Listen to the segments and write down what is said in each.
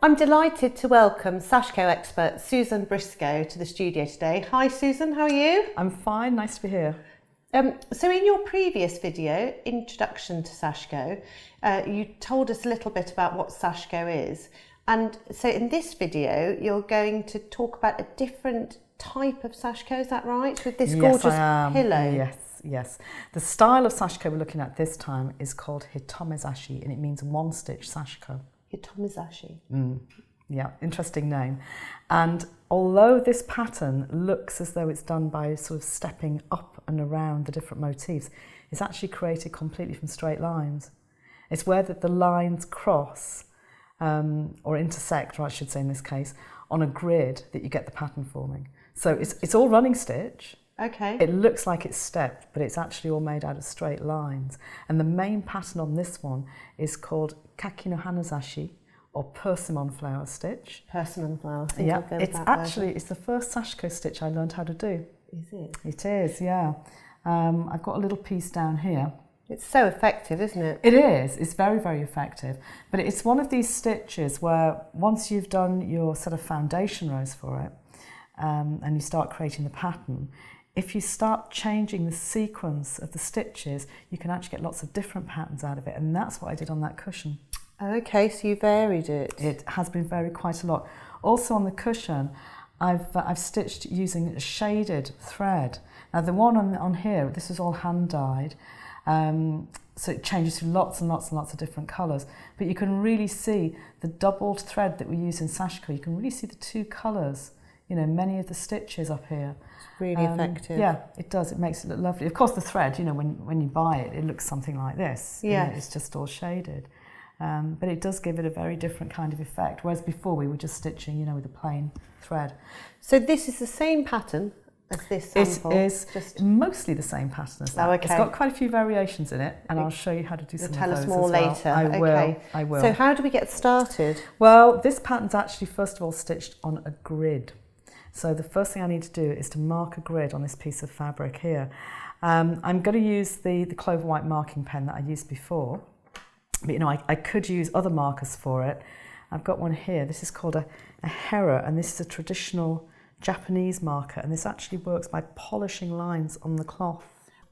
I'm delighted to welcome Sashko expert Susan Briscoe to the studio today. Hi Susan, how are you? I'm fine, nice to be here. So in your previous video, Introduction to Sashko, you told us a little bit about what Sashko is. And so in this video, you're going to talk about a different type of Sashko, is that right? With this gorgeous pillow. Yes. The style of Sashko we're looking at this time is called Hitomezashi, and it means one-stitch Sashko. Hitomezashi. Yeah, interesting name. And although this pattern looks as though it's done by sort of stepping up and around the different motifs, it's actually created completely from straight lines. It's where the lines cross or intersect, or I should say in this case, on a grid that you get the pattern forming. So it's all running stitch. Okay. It looks like it's stepped, but it's actually all made out of straight lines. And the main pattern on this one is called Kaki no Hanazashi, or persimmon flower stitch. Persimmon flower. Yeah, it's the first Sashko stitch I learned how to do. Is it? It is, yeah. I've got a little piece down here. It's so effective, isn't it? It is. It's very, very effective. But it's one of these stitches where once you've done your set of foundation rows for it, and you start creating the pattern, if you start changing the sequence of the stitches, you can actually get lots of different patterns out of it. And that's what I did on that cushion. Okay, so you varied it. It has been varied quite a lot. Also on the cushion, I've stitched using a shaded thread. Now the one on here, this is all hand dyed, so it changes to lots and lots and lots of different colours. But you can really see the doubled thread that we use in Sashko. You can really see the two colours. You know, many of the stitches up here. It's really effective. Yeah, it does. It makes it look lovely. Of course, the thread, you know, when you buy it, it looks something like this. Yeah. You know, it's just all shaded. But it does give it a very different kind of effect, whereas before we were just stitching, you know, with a plain thread. So this is the same pattern as this sample? It is just mostly the same pattern as that. Oh, okay. It's got quite a few variations in it, and I'll show you how to do some of those Tell us more as well. later. I will. So how do we get started? Well, this pattern's actually first of all stitched on a grid. So the first thing I need to do is to mark a grid on this piece of fabric here. I'm going to use the clover white marking pen that I used before. But, you know, I could use other markers for it. I've got one here. This is called a hera, and this is a traditional Japanese marker, and this actually works by polishing lines on the cloth.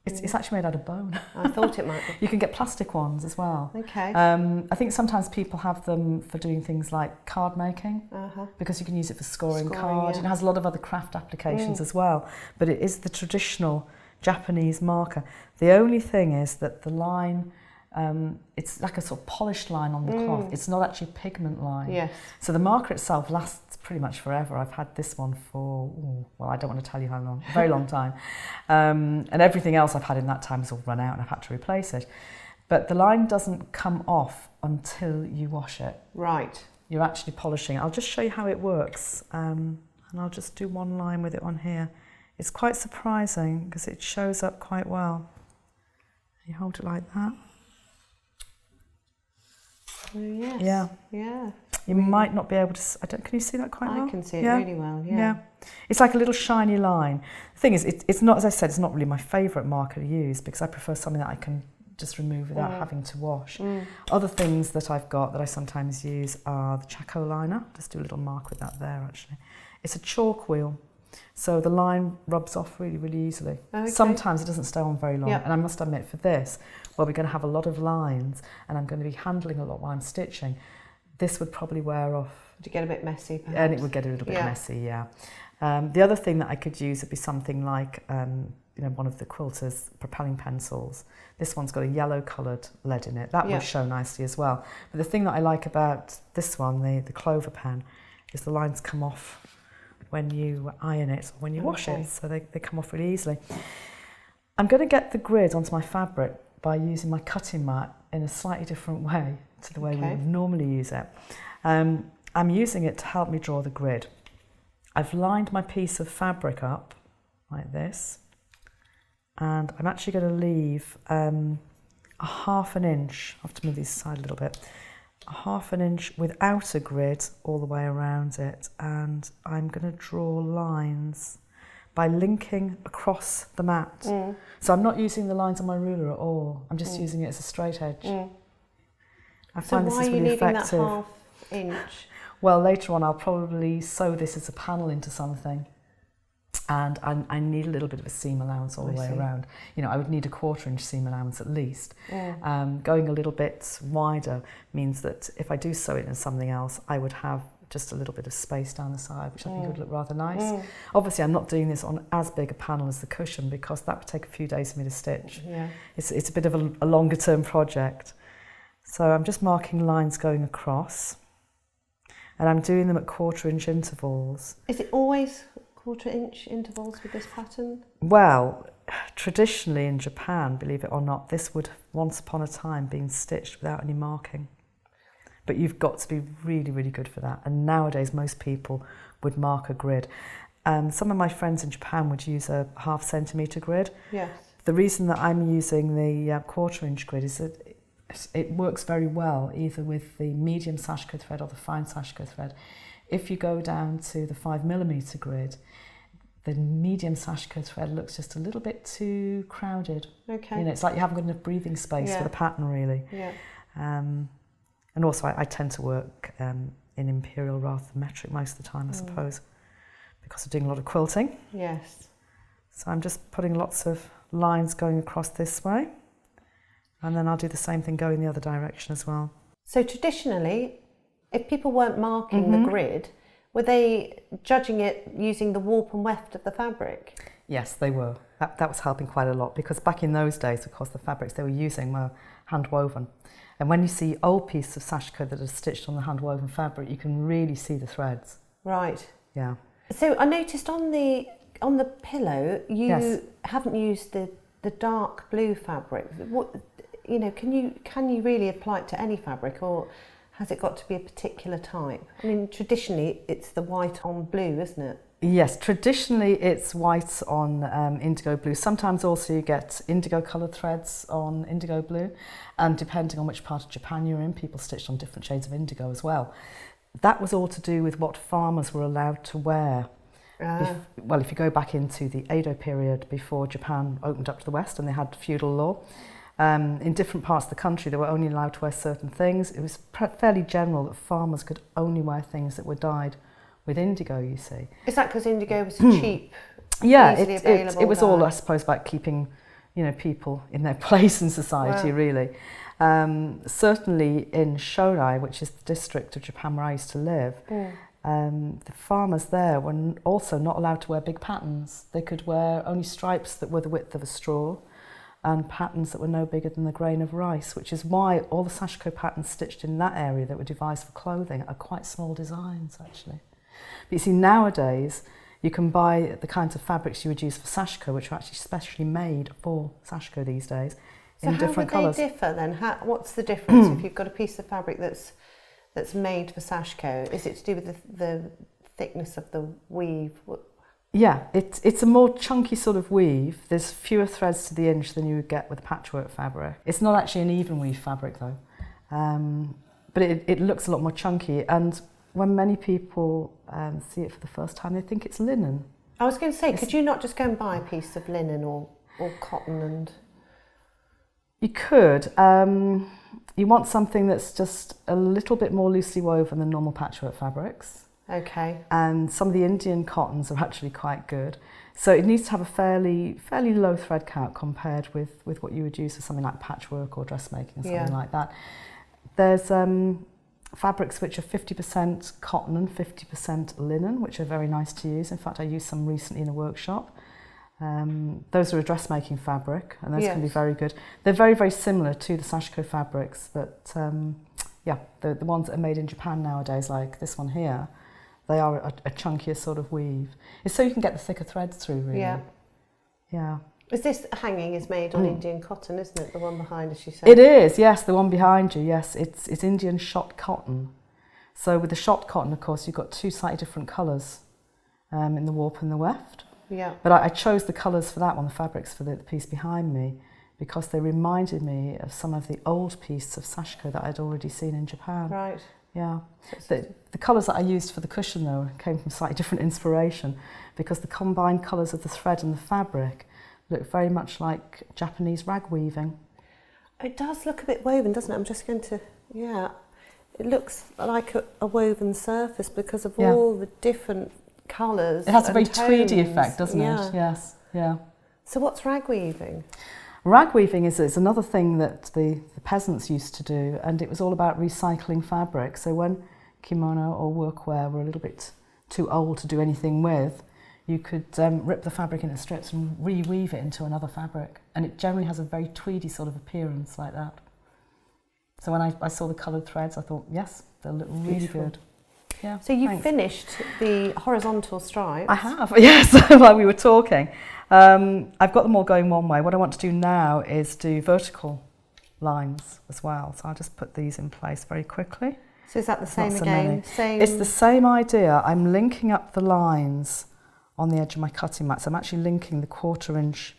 It's actually made out of bone. I thought it might be. You can get plastic ones as well. Okay. I think sometimes people have them for doing things like card making, because you can use it for scoring cards. Yeah. It has a lot of other craft applications as well, but it is the traditional Japanese marker. The only thing is that the line, it's like a sort of polished line on the cloth. It's not actually a pigment line. Yes. So the marker itself lasts pretty much forever. I've had this one for, well, I don't want to tell you how long, a very long time. And everything else I've had in that time has all run out and I've had to replace it. But the line doesn't come off until you wash it. Right. You're actually polishing it. I'll just show you how it works. And I'll just do one line with it on here. It's quite surprising because it shows up quite well. You hold it like that. Oh, yes. Yeah. Yeah. You might not be able to, can you see that quite well? I can see it really well, yeah. It's like a little shiny line. The thing is, it's not, as I said, it's not really my favourite marker to use because I prefer something that I can just remove without having to wash. Other things that I've got that I sometimes use are the Chaco liner. Just do a little mark with that there, actually. It's a chalk wheel. So the line rubs off really, really easily. Okay. Sometimes it doesn't stay on very long. Yep. And I must admit for this, well, we're going to have a lot of lines and I'm going to be handling a lot while I'm stitching. This would probably wear off. Would it get a bit messy, perhaps? And it would get a little bit messy, yeah. The other thing that I could use would be something like, you know, one of the quilter's propelling pencils. This one's got a yellow coloured lead in it. That would show nicely as well. But the thing that I like about this one, the clover pen, is the lines come off when you iron it or when you wash it, so they come off really easily. I'm going to get the grid onto my fabric by using my cutting mat in a slightly different way to the way we would normally use it. I'm using it to help me draw the grid. I've lined my piece of fabric up like this, and I'm actually going to leave a 1/2 inch, I have to move this aside a little bit, a 1/2 inch without a grid all the way around it, and I'm going to draw lines by linking across the mat. So I'm not using the lines on my ruler at all, I'm just using it as a straight edge. I find this is really effective. So why are you needing that 1/2 inch? Well, later on I'll probably sew this as a panel into something. And I need a little bit of a seam allowance all the way around. You know, I would need a 1/4 inch seam allowance at least. Going a little bit wider means that if I do sew it in something else, I would have just a little bit of space down the side, which I think would look rather nice. Obviously, I'm not doing this on as big a panel as the cushion because that would take a few days for me to stitch. Yeah. It's a bit of a longer term project. So I'm just marking lines going across, and I'm doing them at 1/4 inch intervals. Is it always 1/4 inch intervals with this pattern? Well, traditionally in Japan, believe it or not, this would once upon a time been stitched without any marking. But you've got to be really, really good for that. And nowadays, most people would mark a grid. Some of my friends in Japan would use a 1/2 centimetre grid. Yes. The reason that I'm using the 1/4 inch grid is that it works very well either with the medium Sashko thread or the fine Sashko thread. If you go down to the 5mm grid, the medium Sashko thread looks just a little bit too crowded. Okay. You know, it's like you haven't got enough breathing space for the pattern, really. Yeah. And also, I tend to work in imperial rather than metric most of the time, I suppose, because I'm doing a lot of quilting. Yes. So I'm just putting lots of lines going across this way, and then I'll do the same thing going the other direction as well. So traditionally, if people weren't marking the grid, were they judging it using the warp and weft of the fabric? Yes, they were. That was helping quite a lot because back in those days, of course, the fabrics they were using were hand woven. And when you see old pieces of Sashko that are stitched on the hand woven fabric, you can really see the threads. Right. Yeah. So I noticed on the pillow you haven't used the dark blue fabric. What, you know, can you really apply it to any fabric, or has it got to be a particular type? I mean, traditionally it's the white on blue, isn't it? Yes, traditionally it's white on indigo blue. Sometimes also you get indigo coloured threads on indigo blue, and depending on which part of Japan you're in, people stitched on different shades of indigo as well. That was all to do with what farmers were allowed to wear. If you go back into the Edo period before Japan opened up to the West and they had feudal law, in different parts of the country they were only allowed to wear certain things. It was fairly general that farmers could only wear things that were dyed with indigo, you see. Is that because indigo was cheap? Yeah, it was all, I suppose, about keeping, you know, people in their place in society, really. Certainly in Shonai, which is the district of Japan where I used to live, the farmers there were also not allowed to wear big patterns. They could wear only stripes that were the width of a straw and patterns that were no bigger than the grain of rice, which is why all the Sashko patterns stitched in that area that were devised for clothing are quite small designs, actually. But you see, nowadays, you can buy the kinds of fabrics you would use for Sashko, which are actually specially made for Sashko these days, in different colours. So how would they differ then? What's the difference if you've got a piece of fabric that's made for Sashko? Is it to do with the thickness of the weave? Yeah, it's a more chunky sort of weave. There's fewer threads to the inch than you would get with a patchwork fabric. It's not actually an even weave fabric though, but it looks a lot more chunky, and when many people see it for the first time, they think it's linen. I was going to say, could you not just go and buy a piece of linen or cotton and... You could. You want something that's just a little bit more loosely woven than normal patchwork fabrics. Okay. And some of the Indian cottons are actually quite good. So it needs to have a fairly low thread count compared with what you would use for something like patchwork or dressmaking or something like that. There's fabrics which are 50% cotton and 50% linen, which are very nice to use. In fact, I used some recently in a workshop. Those are a dressmaking fabric, and those can be very good. They're very, very similar to the Sashko fabrics, but the ones that are made in Japan nowadays, like this one here, they are a chunkier sort of weave. It's so you can get the thicker threads through, really. Yeah. Yeah. Is this hanging is made on Indian cotton, isn't it? The one behind us, you said. It is, yes. The one behind you, yes. It's Indian shot cotton. So with the shot cotton, of course, you've got two slightly different colours in the warp and the weft. Yeah. But I chose the colours for that one, the fabrics for the piece behind me, because they reminded me of some of the old pieces of Sashko that I'd already seen in Japan. Right. Yeah. The colours that I used for the cushion, though, came from slightly different inspiration, because the combined colours of the thread and the fabric look very much like Japanese rag weaving. It does look a bit woven, doesn't it? I'm just going to, it looks like a woven surface because of all the different colours. It has a very tones. tweedy effect, doesn't it? Yes, yeah. So what's rag weaving? Rag weaving is another thing that the peasants used to do, and it was all about recycling fabric. So when kimono or workwear were a little bit too old to do anything with, you could rip the fabric into strips and reweave it into another fabric. And it generally has a very tweedy sort of appearance like that. So when I saw the coloured threads, I thought, yes, they'll look really good. Yeah. So you finished the horizontal stripes? I have, yes, while we were talking. I've got them all going one way. What I want to do now is do vertical lines as well. So I'll just put these in place very quickly. So is that the same again? Same... It's the same idea. I'm linking up the lines on the edge of my cutting mat. So I'm actually linking the 1/4 inch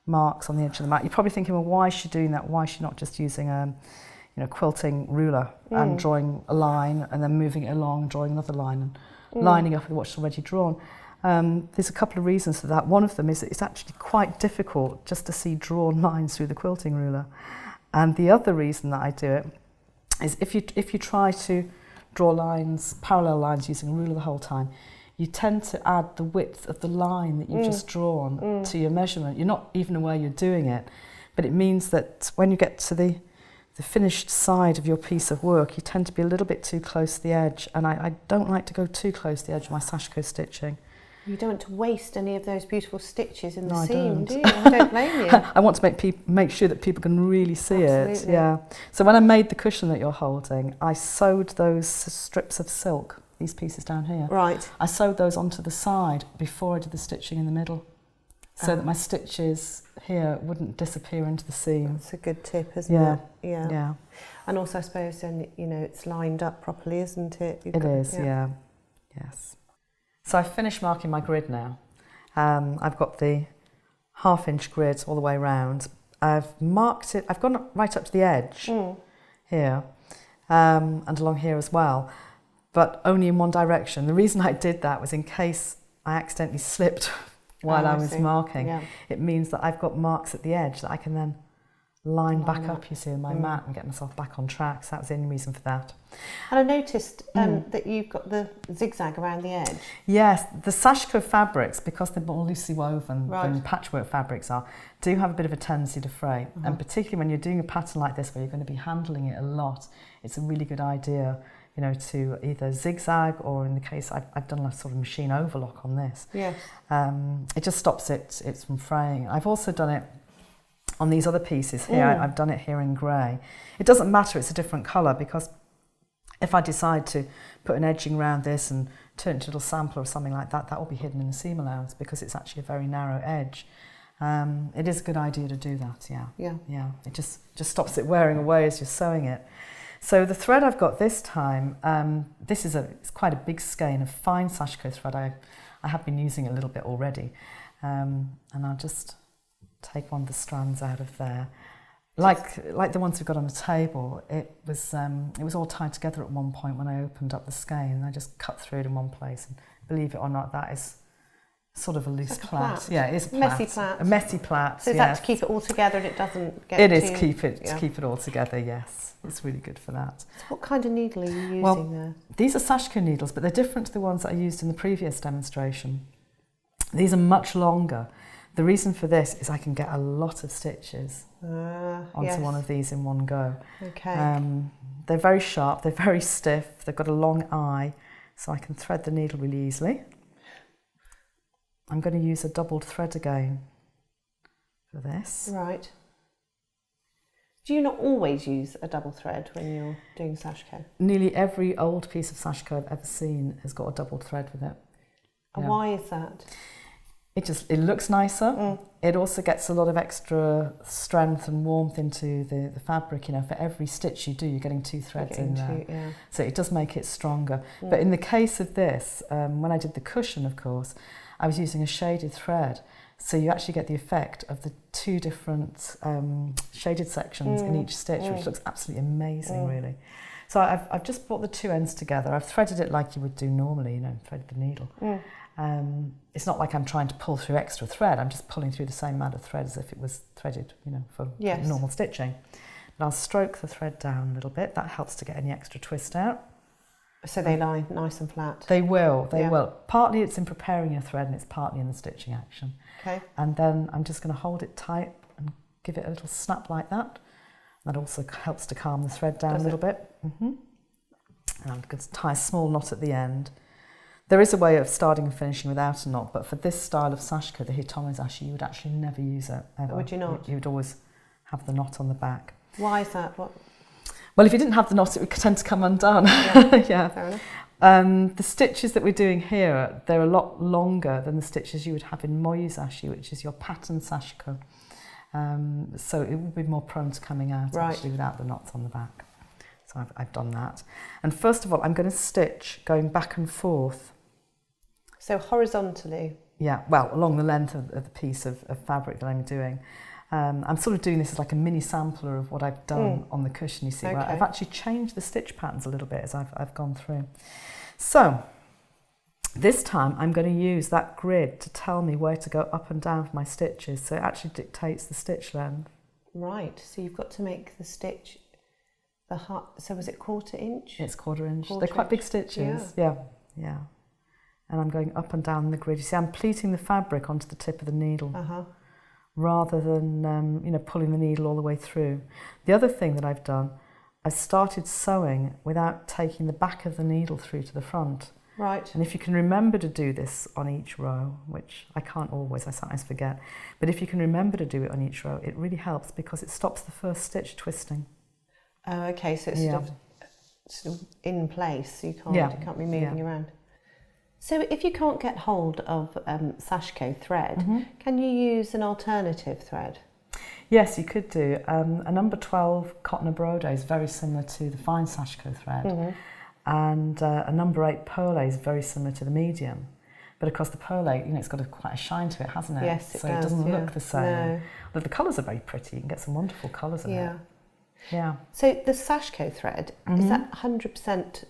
marks on the edge of the mat. You're probably thinking, well, why is she doing that? Why is she not just using a quilting ruler and drawing a line and then moving it along, drawing another line and lining up with what's already drawn? There's a couple of reasons for that. One of them is that it's actually quite difficult just to see drawn lines through the quilting ruler. And the other reason that I do it is if you try to draw lines, parallel lines using a ruler the whole time, you tend to add the width of the line that you've just drawn to your measurement. You're not even aware you're doing it, but it means that when you get to the finished side of your piece of work, you tend to be a little bit too close to the edge, and I don't like to go too close to the edge of my Sashko stitching. You don't want to waste any of those beautiful stitches in the I seam, don't. do you? I don't blame you. I want to make sure that people can really see it. Yeah. So when I made the cushion that you're holding, I sewed those strips of silk, these pieces down here. Right. I sewed those onto the side before I did the stitching in the middle, so that my stitches here wouldn't disappear into the seam. That's a good tip, isn't it? Yeah. Yeah. And also, I suppose then it's lined up properly, isn't it? It is. Yeah. Yes. So I've finished marking my grid now. I've got the 1/2 inch grid all the way around. I've marked it, I've gone right up to the edge here and along here as well, but only in one direction. The reason I did that was in case I accidentally slipped while I was marking. Yeah. It means that I've got marks at the edge that I can then line back up, you see, on my mat and get myself back on track. So that was the only reason for that. And I noticed that you've got the zigzag around the edge. Yes, the Sashko fabrics, because they're more loosely woven than patchwork fabrics are, do have a bit of a tendency to fray. And particularly when you're doing a pattern like this where you're going to be handling it a lot, it's a really good idea, to either zigzag, or in the case I've done a sort of machine overlock on this. Yes. It just stops it from fraying. I've also done it on these other pieces here. I've done it here in grey. It doesn't matter, it's a different colour, because if I decide to put an edging around this and turn it into a little sampler or something like that, that will be hidden in the seam allowance because it's actually a very narrow edge. It is a good idea to do that, yeah. It just stops it wearing away as you're sewing it. So the thread I've got this time, it's quite a big skein of fine Sashiko thread. I have been using it a little bit already, and I'll just take one of the strands out of there. Like the ones we've got on the table, it was all tied together at one point when I opened up the skein, and I just cut through it in one place. And believe it or not, that is sort of a loose plait. Yeah, it is a plait. Messy plait. A messy plait. So is that to keep it all together and it doesn't get It is to keep it all together, yes. It's really good for that. So what kind of needle are you using there? These are Sashiko needles, but they're different to the ones that I used in the previous demonstration. These are much longer. The reason for this is I can get a lot of stitches onto one of these in one go. Okay. They're very sharp, they're very stiff, they've got a long eye, so I can thread the needle really easily. I'm going to use a doubled thread again for this. Right. Do you not always use a double thread when you're doing Sashiko? Nearly every old piece of Sashiko I've ever seen has got a doubled thread with it. And why is that? It looks nicer. It also gets a lot of extra strength and warmth into the fabric. For every stitch you do, you're getting 2 threads in there. Yeah. So it does make it stronger. But in the case of this, when I did the cushion, of course, I was using a shaded thread. So you actually get the effect of the 2 different shaded sections in each stitch, which looks absolutely amazing, really. So I've just brought the 2 ends together. I've threaded it like you would do normally, threaded the needle. It's not like I'm trying to pull through extra thread. I'm just pulling through the same amount of thread as if it was threaded, for normal stitching. And I'll stroke the thread down a little bit. That helps to get any extra twist out. So they lie nice and flat? They will. Partly it's in preparing your thread and it's partly in the stitching action. Okay. And then I'm just going to hold it tight and give it a little snap like that. That also helps to calm the thread down a little bit. And I'm going to tie a small knot at the end. There is a way of starting and finishing without a knot, but for this style of Sashko, the hitomizashi, you would actually never use it, ever. Would you not? You would always have the knot on the back. Why is that? What? Well, if you didn't have the knot, it would tend to come undone. Yeah, fair enough. The stitches that we're doing here, they're a lot longer than the stitches you would have in moyuzashi, which is your pattern Sashiko. So it will be more prone to coming out actually without the knots on the back. So I've done that. And first of all, I'm going to stitch going back and forth. So horizontally? Yeah, well, along the length of the piece of fabric that I'm doing. I'm sort of doing this as like a mini sampler of what I've done on the cushion, you see, where I've actually changed the stitch patterns a little bit as I've gone through. So this time I'm going to use that grid to tell me where to go up and down for my stitches, so it actually dictates the stitch length. Right, so you've got to make the stitch so was it 1/4 inch? It's 1/4 inch. They're quite big stitches. Yeah. And I'm going up and down the grid. You see, I'm pleating the fabric onto the tip of the needle rather than pulling the needle all the way through. The other thing that I've done, I started sewing without taking the back of the needle through to the front. Right. And if you can remember to do this on each row, which I can't always, I sometimes forget, but if you can remember to do it on each row, it really helps because it stops the first stitch twisting. Oh, okay, so it's sort of in place, so you can't be moving around. So if you can't get hold of Sashko thread, can you use an alternative thread? Yes, you could do. A number 12 cotton brode is very similar to the fine Sashko thread, and a number 8 pearl is very similar to the medium. But of course the pearl, it's got quite a shine to it, hasn't it? Yes, it so does, it doesn't look the same. No. But the colours are very pretty. You can get some wonderful colours in it. Yeah. So the Sashko thread, is that 100%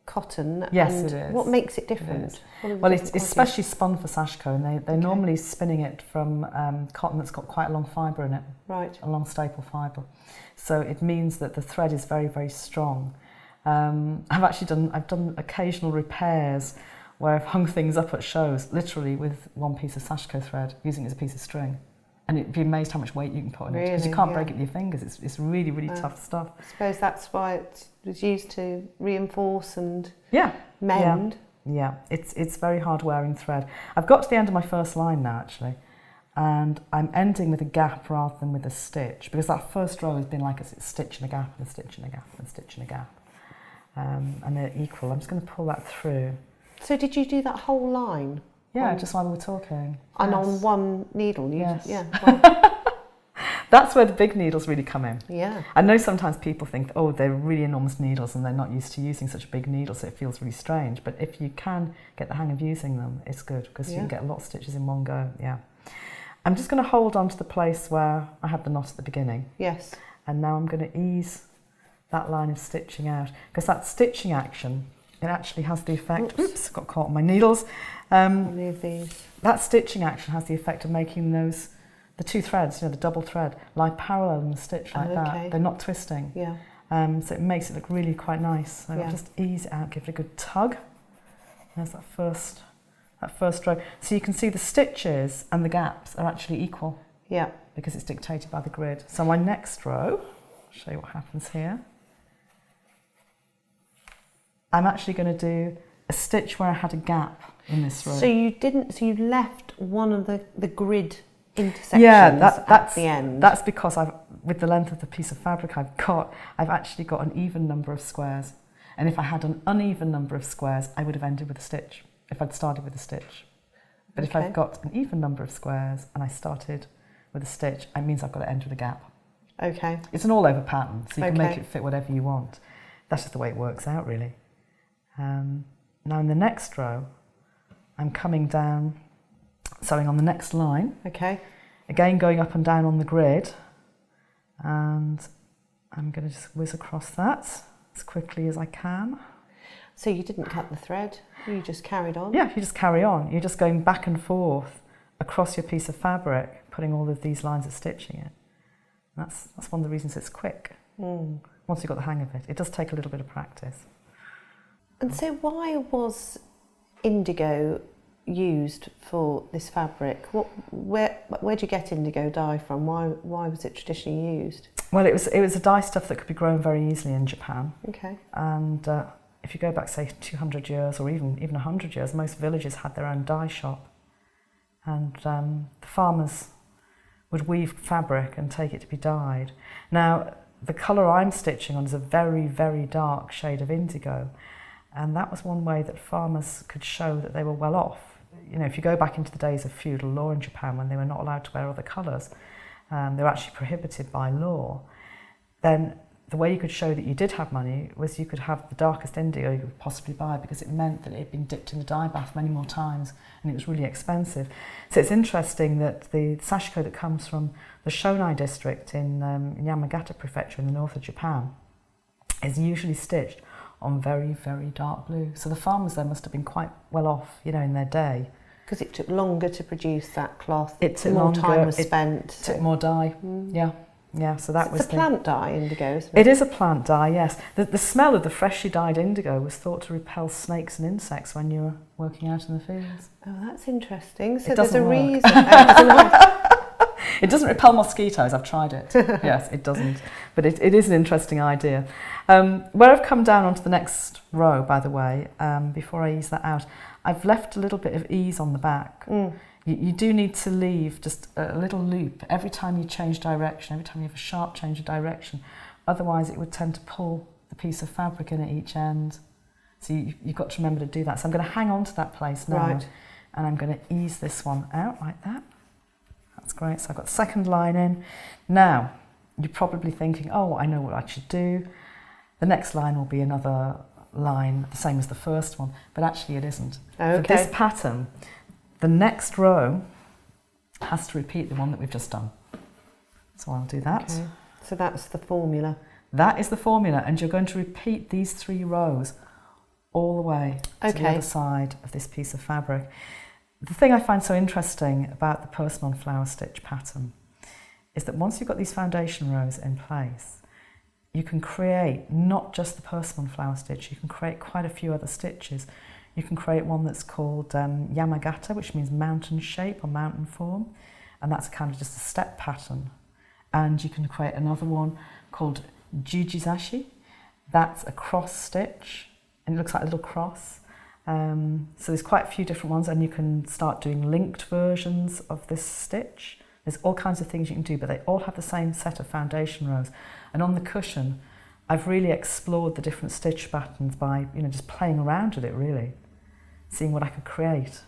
cotton? Yes, and it is. What makes it different? Well, it's especially spun for Sashko, and they're normally spinning it from cotton that's got quite a long fibre in it. Right. A long staple fibre. So it means that the thread is very, very strong. I've done occasional repairs where I've hung things up at shows, literally with one piece of Sashko thread, using it as a piece of string. And you'd be amazed how much weight you can put on it, because you can't break it with your fingers. It's really, really tough stuff. I suppose that's why it was used to reinforce and mend. Yeah, it's very hard wearing thread. I've got to the end of my first line now, actually, and I'm ending with a gap rather than with a stitch, because that first row has been like a stitch and a gap and a stitch and a gap and a stitch and a gap. And they're equal. I'm just going to pull that through. So did you do that whole line? Yeah, just while we were talking. And on one needle? Yes. Yeah. Well. That's where the big needles really come in. Yeah. I know sometimes people think, oh, they're really enormous needles and they're not used to using such a big needle, so it feels really strange. But if you can get the hang of using them, it's good, because you can get a lot of stitches in one go. Yeah. I'm just going to hold on to the place where I had the knot at the beginning. Yes. And now I'm going to ease that line of stitching out, because that stitching action, it actually has the effect, oops, got caught on my needles. Move these. That stitching action has the effect of making the two threads, the double thread, lie parallel in the stitch like that. They're not twisting. Yeah. So it makes it look really quite nice. So I'll just ease it out, give it a good tug. There's that first row. So you can see the stitches and the gaps are actually equal. Yeah. Because it's dictated by the grid. So my next row, I'll show you what happens here. I'm actually going to do a stitch where I had a gap in this row. So you left one of the grid intersections at the end. That's because with the length of the piece of fabric I've actually got an even number of squares. And if I had an uneven number of squares, I would have ended with a stitch, if I'd started with a stitch. But if I've got an even number of squares and I started with a stitch, it means I've got to end with a gap. Okay. It's an all-over pattern, so you can make it fit whatever you want. That's just the way it works out, really. Now in the next row, I'm coming down, sewing on the next line. Okay. Again, going up and down on the grid, and I'm going to just whiz across that as quickly as I can. So you didn't cut the thread, you just carried on? Yeah, you just carry on. You're just going back and forth across your piece of fabric, putting all of these lines of stitching in. That's one of the reasons it's quick. Once you've got the hang of it. It does take a little bit of practice. And so why was indigo used for this fabric? Where'd you get indigo dye from? Why was it traditionally used? Well, it was a dye stuff that could be grown very easily in Japan. Okay. And if you go back, say, 200 years or even 100 years, most villages had their own dye shop. And the farmers would weave fabric and take it to be dyed. Now, the colour I'm stitching on is a very, very dark shade of indigo. And that was one way that farmers could show that they were well off. You know, if you go back into the days of feudal law in Japan when they were not allowed to wear other colours, they were actually prohibited by law, then the way you could show that you did have money was you could have the darkest indigo you could possibly buy, because it meant that it had been dipped in the dye bath many more times and it was really expensive. So it's interesting that the sashiko that comes from the Shonai district in Yamagata prefecture in the north of Japan is usually stitched on very, very dark blue. So the farmers there must have been quite well off, you know, in their day. Because it took longer to produce that cloth. It took more longer, time was spent. It took more dye, yeah, so that was it's a plant dye, indigo, isn't it? It is a plant dye, yes. The smell of the freshly dyed indigo was thought to repel snakes and insects when you were working out in the fields. Oh, that's interesting. So it there's a work. reason. It doesn't repel mosquitoes, I've tried it. Yes, it doesn't. But it is an interesting idea. Where I've come down onto the next row, by the way, before I ease that out, I've left a little bit of ease on the back. You do need to leave just a little loop every time you change direction, every time you have a sharp change of direction. Otherwise, it would tend to pull the piece of fabric in at each end. So you've got to remember to do that. So I'm going to hang on to that place now. Right. And I'm going to ease this one out like that. That's great. So I've got the second line in. Now, you're probably thinking, oh, I know what I should do. The next line will be another line, the same as the first one, but actually it isn't. Okay. For this pattern, the next row has to repeat the one that we've just done. So I'll do that. Okay. So that's the formula. That is the formula, and you're going to repeat these 3 rows all the way to the other side of this piece of fabric. The thing I find so interesting about the Persimmon flower stitch pattern is that once you've got these foundation rows in place, you can create not just the Persimmon flower stitch, you can create quite a few other stitches. You can create one that's called Yamagata, which means mountain shape or mountain form, and that's kind of just a step pattern. And you can create another one called Jujizashi. That's a cross stitch, and it looks like a little cross. So there's quite a few different ones, and you can start doing linked versions of this stitch. There's all kinds of things you can do, but they all have the same set of foundation rows. And on the cushion, I've really explored the different stitch patterns by, just playing around with it, really, seeing what I could create.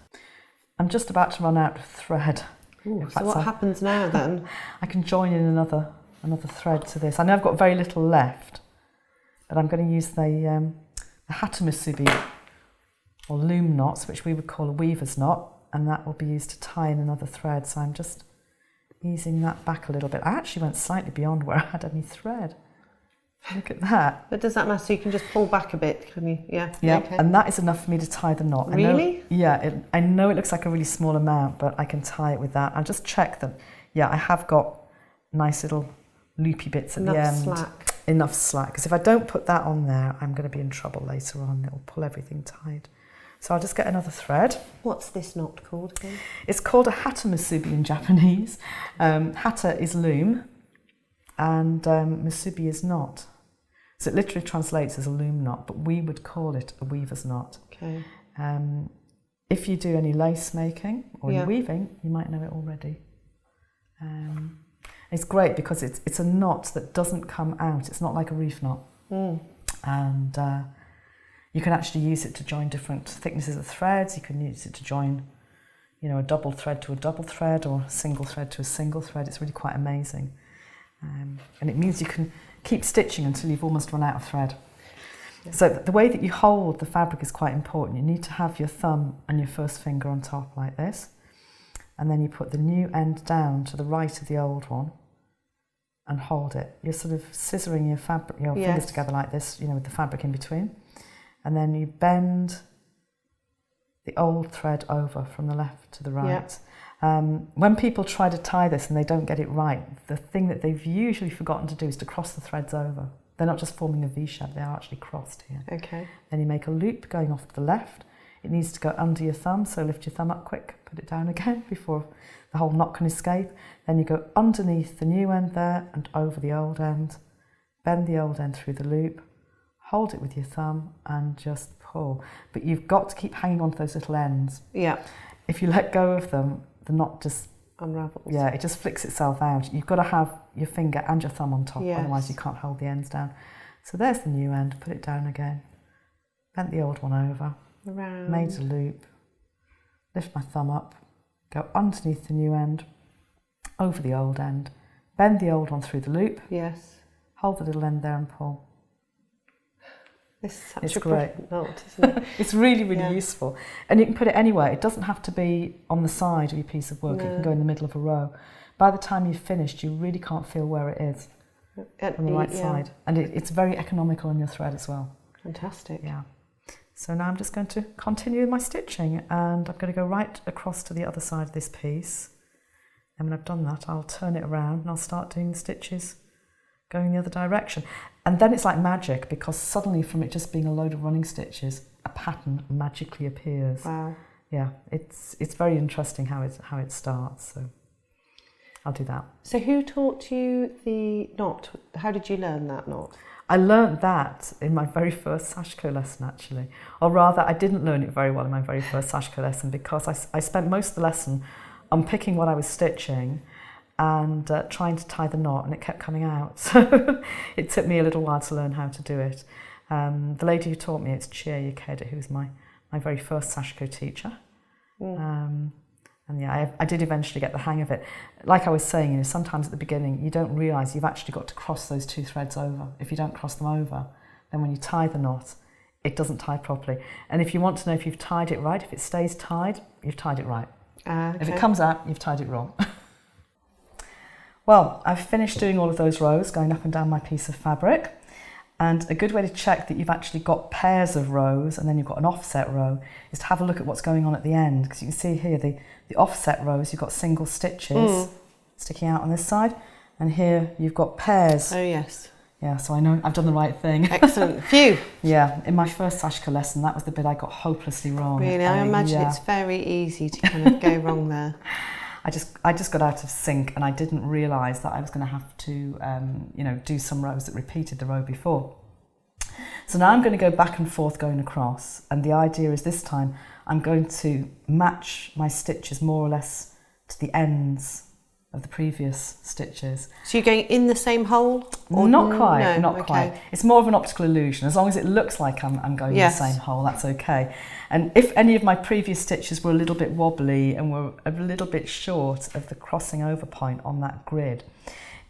I'm just about to run out of thread. Ooh, so what happens now then? I can join in another thread to this. I know I've got very little left, but I'm going to use the hatamusubi, or loom knots, which we would call a weaver's knot, and that will be used to tie in another thread. So I'm just easing that back a little bit. I actually went slightly beyond where I had any thread. Look at that. But does that matter? So you can just pull back a bit, can you? Yeah. Yeah, okay. And that is enough for me to tie the knot. Really? I know it looks like a really small amount, but I can tie it with that. I'll just check that, I have got nice little loopy bits at the end. Slack. Enough slack. Because if I don't put that on there, I'm going to be in trouble later on. It will pull everything tight. So I'll just get another thread. What's this knot called again? It's called a hatamusubi in Japanese. Hata is loom, and musubi is knot. So it literally translates as a loom knot, but we would call it a weaver's knot. Okay. If you do any lace making or any weaving, you might know it already. It's great because it's a knot that doesn't come out. It's not like a reef knot. And you can actually use it to join different thicknesses of threads. You can use it to join, a double thread to a double thread or a single thread to a single thread. It's really quite amazing. And it means you can keep stitching until you've almost run out of thread. Yeah. So the way that you hold the fabric is quite important. You need to have your thumb and your first finger on top like this. And then you put the new end down to the right of the old one and hold it. You're sort of scissoring your fingers together like this, with the fabric in between. And then you bend the old thread over from the left to the right. When people try to tie this and they don't get it right, the thing that they've usually forgotten to do is to cross the threads over. They're not just forming a V shape, they are actually crossed here. Okay. Then you make a loop going off to the left. It needs to go under your thumb, so lift your thumb up quick, put it down again before the whole knot can escape. Then you go underneath the new end there and over the old end. Bend the old end through the loop, hold it with your thumb and just pull. But you've got to keep hanging on to those little ends. Yeah. If you let go of them, the knot just unravels. Yeah, it just flicks itself out. You've got to have your finger and your thumb on top, yes. Otherwise you can't hold the ends down. So there's the new end, put it down again. Bent the old one over, around. Made a loop, lift my thumb up, go underneath the new end, over the old end, bend the old one through the loop, yes. Hold the little end there and pull. This is such it's a great. brilliant knot, isn't it? It's really, really useful. And you can put it anywhere. It doesn't have to be on the side of your piece of work. No. It can go in the middle of a row. By the time you've finished, you really can't feel where it is on the right side. And it's very economical on your thread as well. Fantastic. Yeah. So now I'm just going to continue my stitching, and I'm going to go right across to the other side of this piece. And when I've done that, I'll turn it around and I'll start doing the stitches going the other direction. And then it's like magic, because suddenly from it just being a load of running stitches, a pattern magically appears. Wow. Yeah, it's very interesting how it starts. So I'll do that. So who taught you the knot? How did you learn that knot? I learned that in my very first Sashko lesson, actually. Or rather, I didn't learn it very well in my very first Sashko lesson, because I spent most of the lesson unpicking what I was stitching and trying to tie the knot, and it kept coming out. So it took me a little while to learn how to do it. The lady who taught me, it's Chia Yukeda, who's my very first Sashko teacher. And yeah, I did eventually get the hang of it. Like I was saying, sometimes at the beginning you don't realise you've actually got to cross those two threads over. If you don't cross them over, then when you tie the knot, it doesn't tie properly. And if you want to know if you've tied it right, if it stays tied, you've tied it right. Okay. If it comes out, you've tied it wrong. Well, I've finished doing all of those rows, going up and down my piece of fabric. And a good way to check that you've actually got pairs of rows and then you've got an offset row is to have a look at what's going on at the end. Because you can see here the offset rows, you've got single stitches sticking out on this side. And here you've got pairs. Oh, yes. Yeah, so I know I've done the right thing. Excellent. Phew. Yeah, in my first Sashko lesson, that was the bit I got hopelessly wrong. Really, I imagine it's very easy to kind of go wrong there. I just got out of sync, and I didn't realise that I was going to have to, do some rows that repeated the row before. So now I'm going to go back and forth going across, and the idea is this time I'm going to match my stitches more or less to the ends of the previous stitches. So you're going in the same hole? Or not quite, no, not quite. It's more of an optical illusion. As long as it looks like I'm going in the same hole, that's okay. And if any of my previous stitches were a little bit wobbly and were a little bit short of the crossing over point on that grid,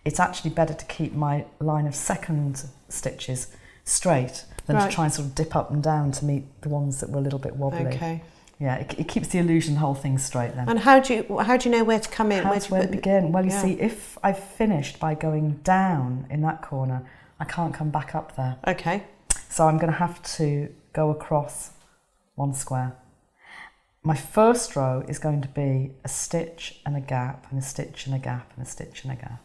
it's actually better to keep my line of second stitches straight than to try and sort of dip up and down to meet the ones that were a little bit wobbly. Okay. Yeah, it keeps the illusion, the whole thing straight then. And how do you know where to come in? Where to begin? Well, you see, if I've finished by going down in that corner, I can't come back up there. Okay. So I'm going to have to go across one square. My first row is going to be a stitch and a gap, and a stitch and a gap, and a stitch and a gap.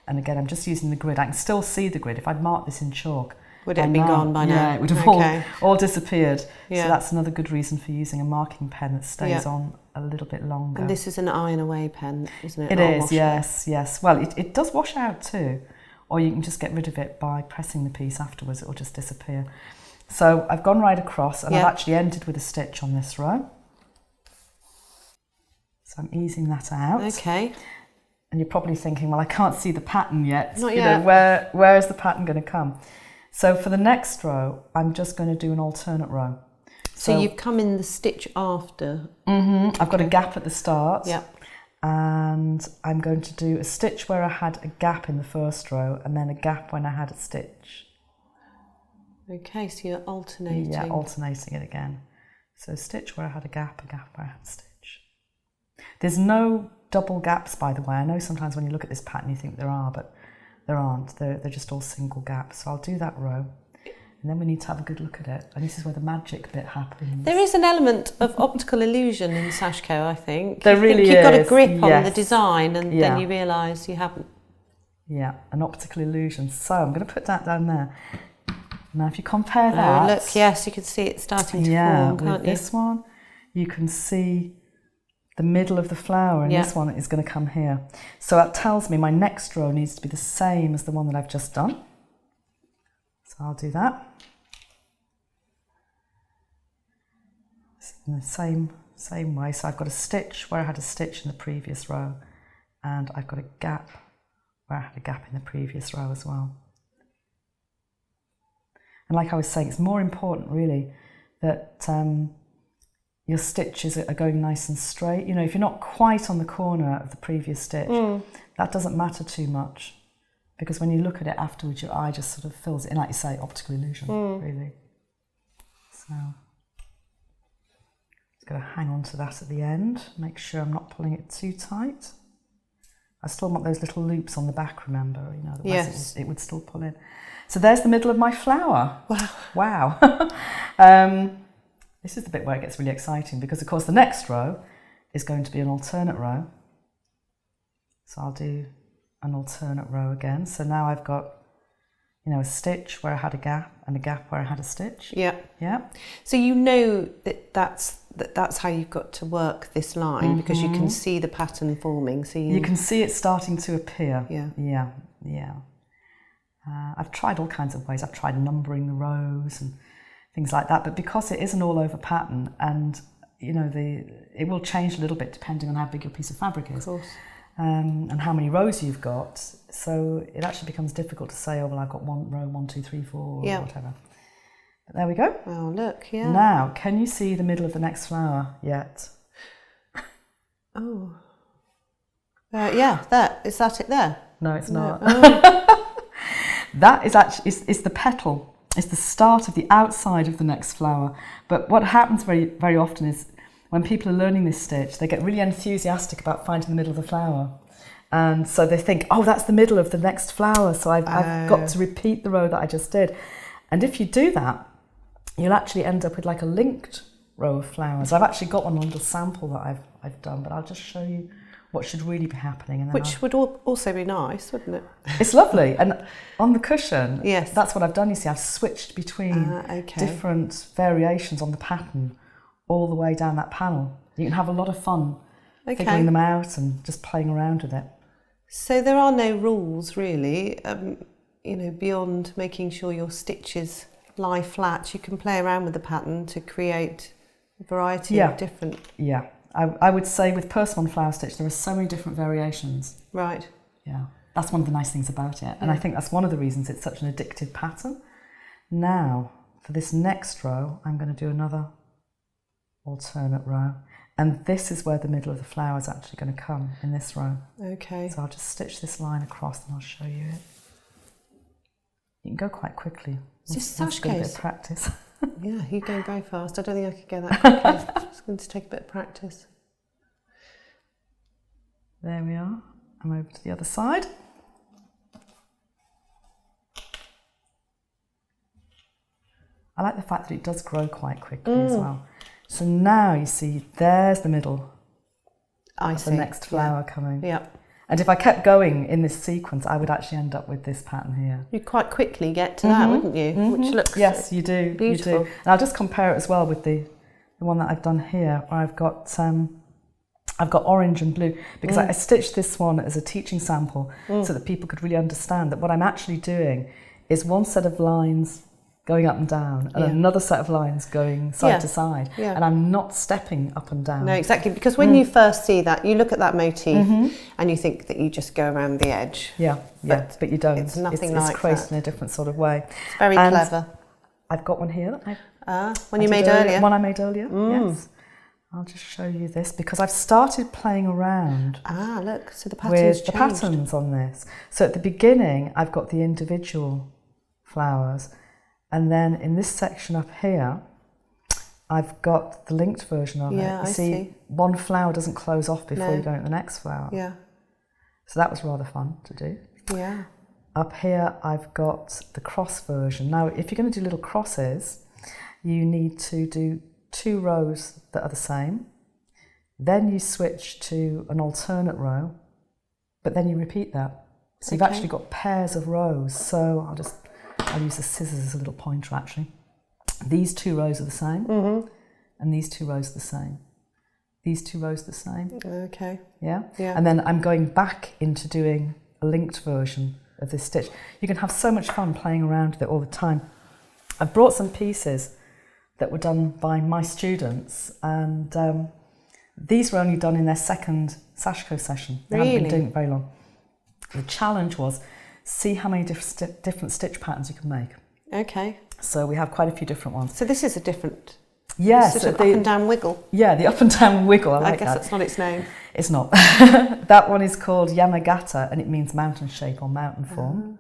And again, I'm just using the grid. I can still see the grid. If I'd marked this in chalk, would it have been gone by now? Yeah, it would have all disappeared. Yeah. So that's another good reason for using a marking pen that stays on a little bit longer. And this is an iron away pen, isn't it? It is, yes. Well, it does wash out too, or you can just get rid of it by pressing the piece afterwards. It will just disappear. So I've gone right across, and I've actually ended with a stitch on this row. So I'm easing that out. Okay. And you're probably thinking, well, I can't see the pattern yet. Not yet. Where is the pattern going to come? So for the next row, I'm just going to do an alternate row. So you've come in the stitch after. I've got a gap at the start. Yeah. And I'm going to do a stitch where I had a gap in the first row, and then a gap when I had a stitch. Okay, so you're alternating. Yeah, alternating it again. So stitch where I had a gap where I had a stitch. There's no double gaps, by the way. I know sometimes when you look at this pattern you think there are, but there aren't. They're just all single gaps. So I'll do that row. And then we need to have a good look at it. And this is where the magic bit happens. There is an element of optical illusion in Sashko, I think. There really is. You've got a grip on the design and then you realise you haven't. Yeah, an optical illusion. So I'm going to put that down there. Now if you compare that... Oh, look, yes, you can see it starting to form, can't you? This one, you can see the middle of the flower, and this one is going to come here. So that tells me my next row needs to be the same as the one that I've just done. So I'll do that. In the same way. So I've got a stitch where I had a stitch in the previous row, and I've got a gap where I had a gap in the previous row as well. And like I was saying, it's more important really that your stitches are going nice and straight. You know, if you're not quite on the corner of the previous stitch, that doesn't matter too much, because when you look at it afterwards, your eye just sort of fills it in, like you say, optical illusion, really. So just got to hang on to that at the end, make sure I'm not pulling it too tight. I still want those little loops on the back, remember, you know, otherwise it would still pull in. So there's the middle of my flower. Wow. This is the bit where it gets really exciting, because of course the next row is going to be an alternate row. So I'll do an alternate row again. So now I've got, you know, a stitch where I had a gap and a gap where I had a stitch. Yeah. So you know that's how you've got to work this line, because you can see the pattern forming. So you can see it starting to appear. Yeah. I've tried all kinds of ways. I've tried numbering the rows and things like that, but because it is an all-over pattern, and you know, it will change a little bit depending on how big your piece of fabric is, of course, and how many rows you've got. So it actually becomes difficult to say, oh well, I've got one row, 1, 2, 3, 4, or whatever. But there we go. Oh look, Now, can you see the middle of the next flower yet? Oh, yeah. There is that it there? No, it's not. Oh. That is actually it's the petal. It's the start of the outside of the next flower. But what happens very, very often is when people are learning this stitch, they get really enthusiastic about finding the middle of the flower. And so they think, oh, that's the middle of the next flower, so I've got to repeat the row that I just did. And if you do that, you'll actually end up with like a linked row of flowers. I've actually got one little sample that I've done, but I'll just show you what should really be happening. And then which would also be nice, wouldn't it? It's lovely. And on the cushion, yes, that's what I've done. You see, I've switched between different variations on the pattern all the way down that panel. You can have a lot of fun figuring them out and just playing around with it. So there are no rules really, you know, beyond making sure your stitches lie flat. You can play around with the pattern to create a variety of different... Yeah. I would say with Persimmon flower stitch, there are so many different variations. Right. Yeah, that's one of the nice things about it. And I think that's one of the reasons it's such an addictive pattern. Now, for this next row, I'm going to do another alternate row. And this is where the middle of the flower is actually going to come, in this row. Okay. So I'll just stitch this line across and I'll show you it. You can go quite quickly. Just get a bit of practice. Yeah, you're going very fast. I don't think I could go that quickly. It's going to take a bit of practice. There we are. I'm over to the other side. I like the fact that it does grow quite quickly as well. So now you see, there's the middle of the next flower coming. Yeah. And if I kept going in this sequence, I would actually end up with this pattern here. You'd quite quickly get to that, wouldn't you? Which looks you do. Beautiful. You do. And I'll just compare it as well with the one that I've done here, where I've got orange and blue, because I stitched this one as a teaching sample so that people could really understand that what I'm actually doing is one set of lines going up and down, and another set of lines going side to side, and I'm not stepping up and down. No, exactly, because when you first see that, you look at that motif and you think that you just go around the edge. But you don't. It's nothing like that. It's created in a different sort of way. It's very clever. I've got one here that one you made earlier. One I made earlier, yes. I'll just show you this, because I've started playing around look, so the patterns with the patterns on this. So at the beginning, I've got the individual flowers, and then in this section up here, I've got the linked version of it. You see, one flower doesn't close off before you go into the next flower. Yeah. So that was rather fun to do. Yeah. up here I've got the cross version. Now if you're going to do little crosses, you need to do 2 rows that are the same, then you switch to an alternate row, but then you repeat that. So you've actually got pairs of rows. So I'll use the scissors as a little pointer actually. These 2 rows are the same, and these 2 rows are the same. These 2 rows are the same. Okay. Yeah? And then I'm going back into doing a linked version of this stitch. You can have so much fun playing around with it all the time. I've brought some pieces that were done by my students, and these were only done in their second Sashko session. They haven't been doing it very long. The challenge was, see how many different stitch patterns you can make. Okay. So we have quite a few different ones. So this is a different... Yes. Sort of up and down wiggle. Yeah, the up and down wiggle. I guess that's not its name. It's not. That one is called Yamagata, and it means mountain shape or mountain form.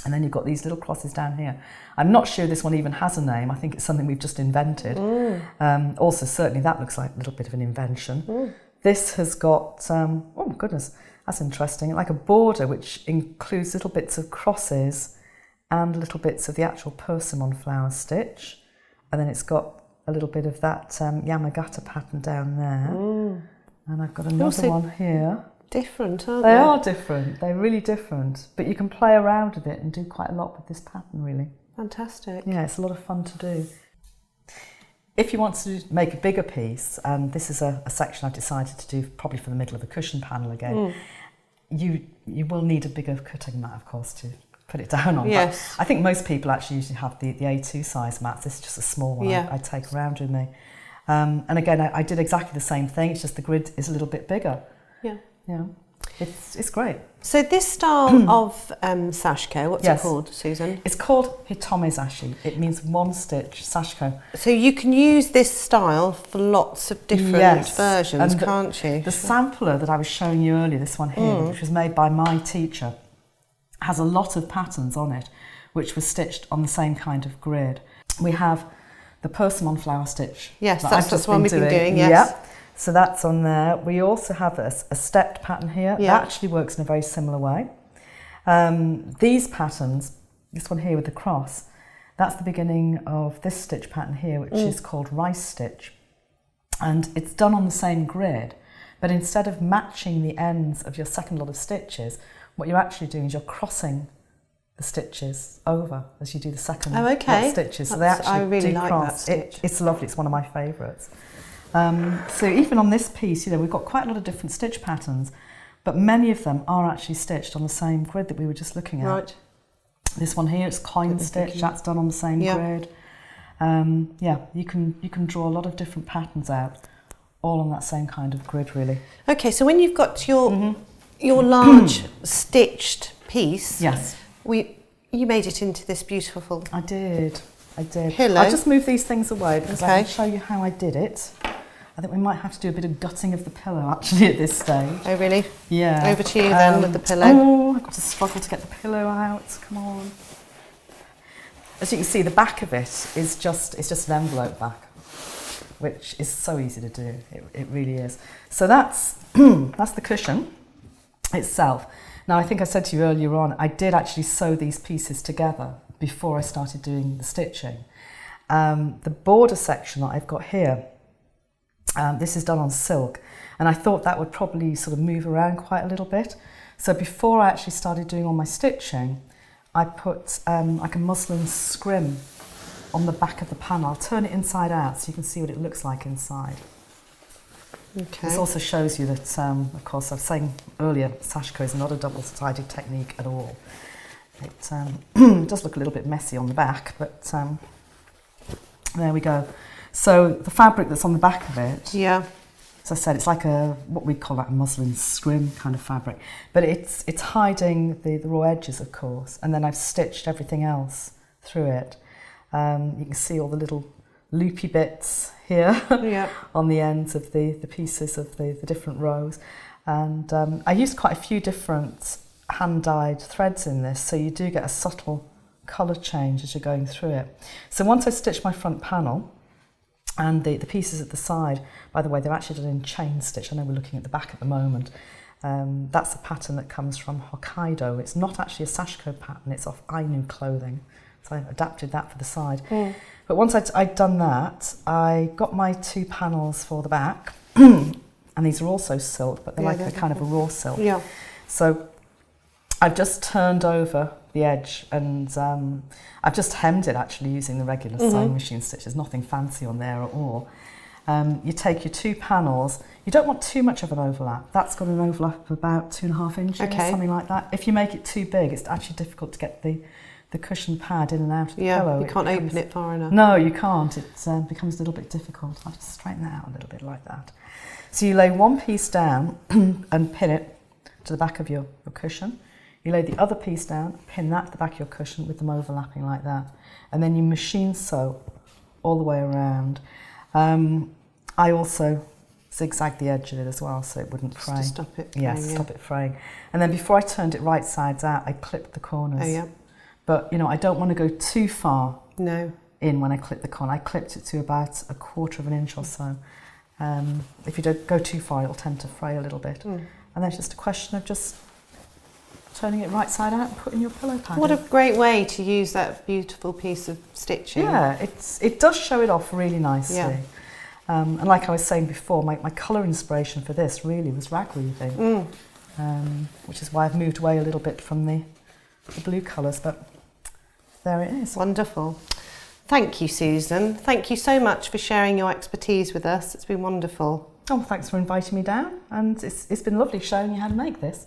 And then you've got these little crosses down here. I'm not sure this one even has a name. I think it's something we've just invented. Also, certainly that looks like a little bit of an invention. This has got, oh my goodness, that's interesting, like a border which includes little bits of crosses and little bits of the actual persimmon flower stitch. And then it's got a little bit of that Yamagata pattern down there. And I've got another one here. Different, aren't they? They are different. They're really different. But you can play around with it and do quite a lot with this pattern, really. Fantastic. Yeah, it's a lot of fun to do. If you want to make a bigger piece, and this is a section I've decided to do probably for the middle of the cushion panel again, you will need a bigger cutting mat, of course, to put it down on. Yes. But I think most people actually usually have the A2 size mats. This is just a small one I take around with me. And again, I did exactly the same thing. It's just the grid is a little bit bigger. Yeah. Yeah. It's great. So this style of Sashko, what's it called, Susan? It's called hitomezashi. It means one stitch Sashko. So you can use this style for lots of different versions, can't you? The sampler that I was showing you earlier, this one here, which was made by my teacher, has a lot of patterns on it, which were stitched on the same kind of grid. We have the persimmon flower stitch. Yes, that's the one we've been doing, yes. Yep. So that's on there. We also have a stepped pattern here. That actually works in a very similar way. These patterns, this one here with the cross, that's the beginning of this stitch pattern here, which is called rice stitch. And it's done on the same grid, but instead of matching the ends of your second lot of stitches, what you're actually doing is you're crossing the stitches over as you do the second lot of stitches. So they actually I really like cross. that stitch. It's lovely. It's one of my favourites. So even on this piece, you know, we've got quite a lot of different stitch patterns, but many of them are actually stitched on the same grid that we were just looking at. Right. This one here, it's coin stitch. That's done on the same grid. Yeah, you can draw a lot of different patterns out, all on that same kind of grid, really. Okay, so when you've got your large stitched piece, you made it into this beautiful. I did. Pillow. I'll just move these things away because I can show you how I did it. I think we might have to do a bit of gutting of the pillow actually at this stage. Oh really? Yeah. Over to you then with the pillow. Oh, I've got to struggle to get the pillow out. Come on. As you can see, the back of it is just an envelope back, which is so easy to do. It really is. So that's that's the cushion itself. Now I think I said to you earlier on, I did actually sew these pieces together before I started doing the stitching. The border section that I've got here, this is done on silk, and I thought that would probably sort of move around quite a little bit. So before I actually started doing all my stitching, I put like a muslin scrim on the back of the panel. I'll turn it inside out so you can see what it looks like inside. Okay. This also shows you that, of course, I was saying earlier, Sashiko is not a double-sided technique at all. It does look a little bit messy on the back, but there we go. So the fabric that's on the back of it, as I said, it's like what we call like a muslin scrim kind of fabric, but it's hiding the raw edges, of course, and then I've stitched everything else through it. You can see all the little loopy bits here on the ends of the pieces of the different rows, and I used quite a few different hand-dyed threads in this, so you do get a subtle colour change as you're going through it. So once I stitched my front panel and the pieces at the side, by the way, they're actually done in chain stitch. I know we're looking at the back at the moment. That's a pattern that comes from Hokkaido. It's not actually a Sashiko pattern, it's off Ainu clothing. So I adapted that for the side. But once I'd done that, I got my 2 panels for the back. And these are also silk, but they're like a kind of a raw silk. Yeah. So I've just turned over the edge and I've just hemmed it actually using the regular sewing machine stitch. There's nothing fancy on there at all. You take your 2 panels. You don't want too much of an overlap. That's got an overlap of about 2.5 inches, something like that. If you make it too big, it's actually difficult to get the cushion pad in and out of the pillow. You can't open it far enough. No, you can't. It becomes a little bit difficult. I'll just straighten that out a little bit like that. So you lay one piece down and pin it to the back of your cushion. You lay the other piece down, pin that to the back of your cushion with them overlapping like that. And then you machine sew all the way around. I also zigzagged the edge of it as well so it wouldn't fray. Just to stop it fraying. Stop it fraying. And then before I turned it right sides out, I clipped the corners. Oh, yeah. But, you know, I don't want to go too far in when I clip the corner. I clipped it to about 1/4 inch or so. If you don't go too far, it'll tend to fray a little bit. And then it's just a question of just turning it right side out and putting your pillow pad What in. a great way to use that beautiful piece of stitching. Yeah, it does show it off really nicely. Yeah. And like I was saying before, my colour inspiration for this really was rag weaving, which is why I've moved away a little bit from the blue colours, but there it is. Wonderful. Thank you, Susan. Thank you so much for sharing your expertise with us. It's been wonderful. Oh, thanks for inviting me down, and it's been lovely showing you how to make this.